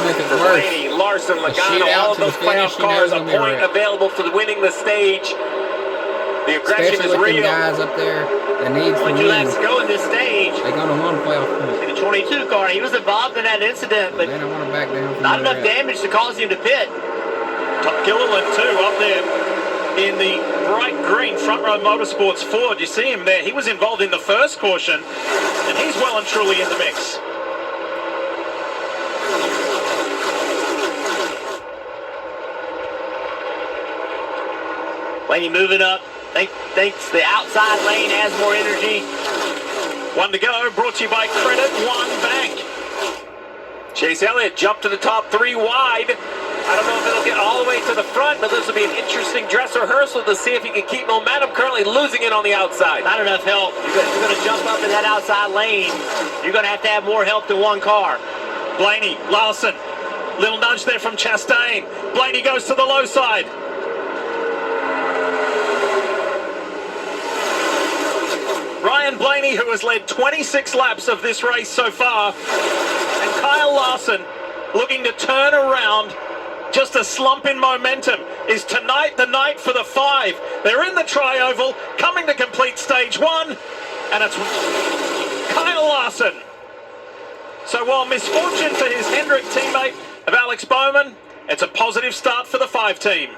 make it for worse. Blaney, Larson, Logano, shootout all of to the those playoff finish, you know cars, it's a gonna be a point wrap. available for winning the stage. The aggression Especially is with them real. guys up there that needs to 22 win. laps to go in this stage. They're going to want a playoff point. The 22 car, he was involved in that incident, but They don't want to back down from not where enough they're at. damage to cause him to pit. Gilliland too, up there in the bright green Front Row Motorsports Ford. You see him there. He was involved in the first caution, and he's well and truly in the mix. Blaney moving up. Thinks the outside lane has more energy. One to go, brought to you by Credit One Bank. Chase Elliott jumped to the top 3 wide. I don't know if it'll get all the way to the front, but this will be an interesting dress rehearsal to see if he can keep momentum. Currently losing it on the outside. Not enough help. You're going to jump up in that outside lane. You're going to have more help than one car. Blaney, Larson, little nudge there from Chastain. Blaney goes to the low side. Ryan Blaney, who has led 26 laps of this race so far, and Kyle Larson looking to turn around just a slump in momentum. Is tonight the night for the 5? They're in the tri-oval, coming to complete stage 1, and it's Kyle Larson. So while misfortune for his Hendrick teammate of Alex Bowman, it's a positive start for the 5 team.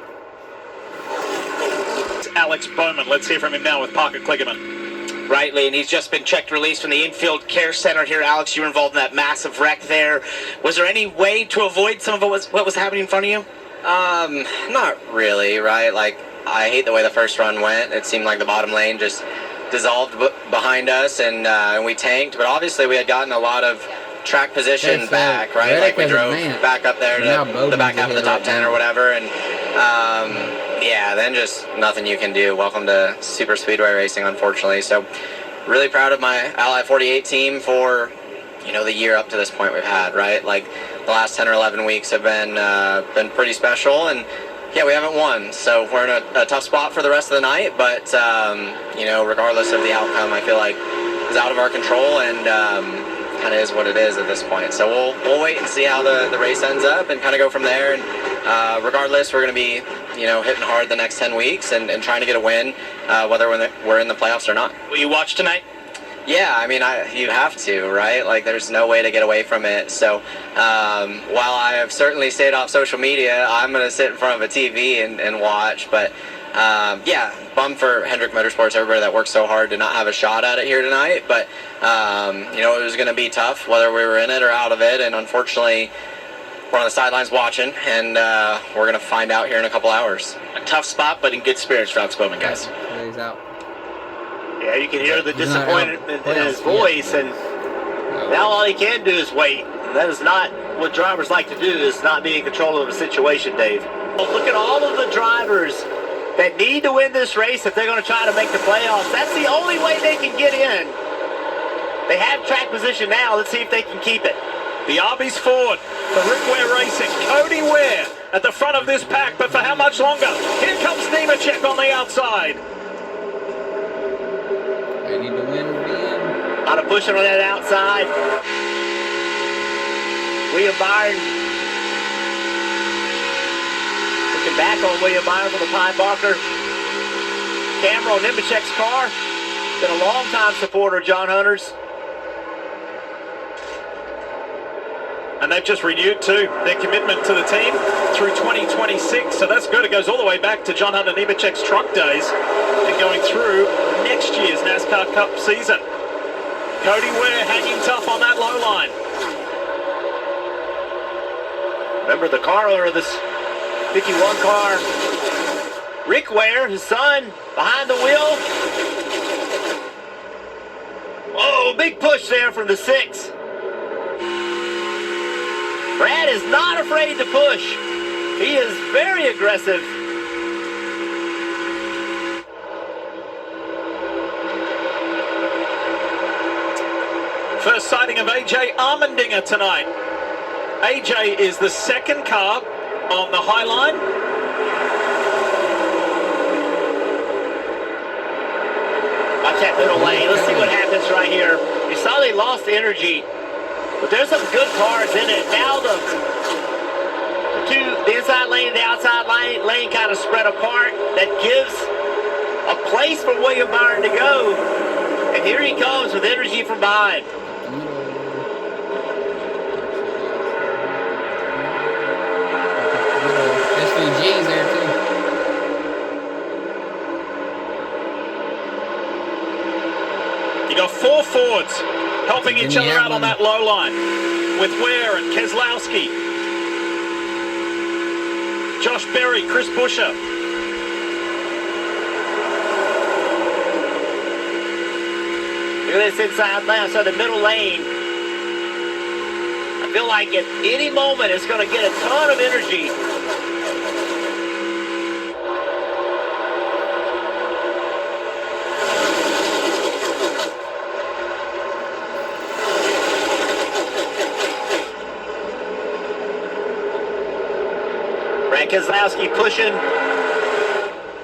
It's Alex Bowman. Let's hear from him now with Parker Kligerman. Rightly, and he's just been checked released from the infield care center here. Alex, you were involved in that massive wreck there. Was there any way to avoid some of what was happening in front of you? Not really, right? Like, I hate the way the first run went. It seemed like the bottom lane just dissolved behind us, and we tanked. But obviously, we had gotten a lot of track position back, right? Like, we drove back up there to the back half of the top 10 or whatever, and yeah, then just nothing you can do. Welcome to Super Speedway Racing, unfortunately. So really proud of my Ally 48 team for, you know, the year up to this point we've had, right? Like, the last 10 or 11 weeks have been pretty special, and yeah, we haven't won, so we're in a tough spot for the rest of the night, but you know, regardless of the outcome, I feel like it's out of our control, and kind of is what it is at this point. So we'll wait and see how the race ends up and kind of go from there. And regardless, we're going to be, you know, hitting hard the next 10 weeks and trying to get a win, whether we're in the playoffs or not. Will you watch tonight? Yeah, I mean, you have to, right? Like, there's no way to get away from it. So while I have certainly stayed off social media, I'm going to sit in front of a TV and watch. But yeah, bummed for Hendrick Motorsports, everybody that worked so hard to not have a shot at it here tonight. But, you know, it was going to be tough whether we were in it or out of it. And unfortunately, we're on the sidelines watching, and we're going to find out here in a couple hours. A tough spot, but in good spirits for Alex Bowman, guys. He's out. Yeah, you can hear the disappointment in his voice, and now all he can do is wait. And that is not what drivers like to do, is not be in control of a situation, Dave. Well, look at all of the drivers that need to win this race if they're going to try to make the playoffs. That's the only way they can get in. They have track position now. Let's see if they can keep it. The Arby's Ford for Rick Ware Racing. Cody Ware at the front of this pack, but for how much longer? Here comes Nemechek on the outside. They need to win to be in. A lot of pushing on that outside. William Byron. Looking back on William Byron from the Pine Barker. Camera on Nemechek's car. Been a long-time supporter of John Hunter's. And they've just renewed, too, their commitment to the team through 2026. So that's good. It goes all the way back to John Hunter Nemechek's truck days and going through next year's NASCAR Cup season. Cody Ware hanging tough on that low line. Remember the car owner of this 51 car, Rick Ware, his son, behind the wheel. Whoa, big push there from the 6. Brad is not afraid to push. He is very aggressive. First sighting of AJ Armendinger tonight. AJ is the second car on the high line. Watch that middle lane. Let's see what happens right here. You saw they lost energy, but there's some good cars in it. Now the inside lane and the outside lane kind of spread apart. That gives a place for William Byron to go. And here he comes with energy from behind. SVG's there too. You got 4 Fords helping each other out on that low line with Ware and Keselowski, Josh Berry, Chris Buescher. Look at this inside lane, so the middle lane. I feel like at any moment it's going to get a ton of energy. Brad Keselowski pushing.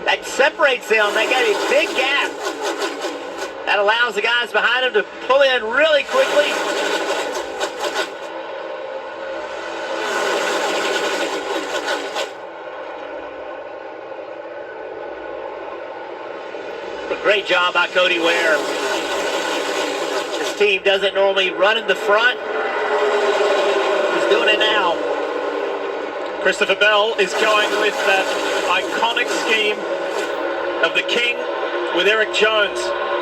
That separates them. They got a big gap. That allows the guys behind him to pull in really quickly. A great job by Cody Ware. This team doesn't normally run in the front. He's doing it now. Christopher Bell is going with that iconic scheme of the King with Eric Jones.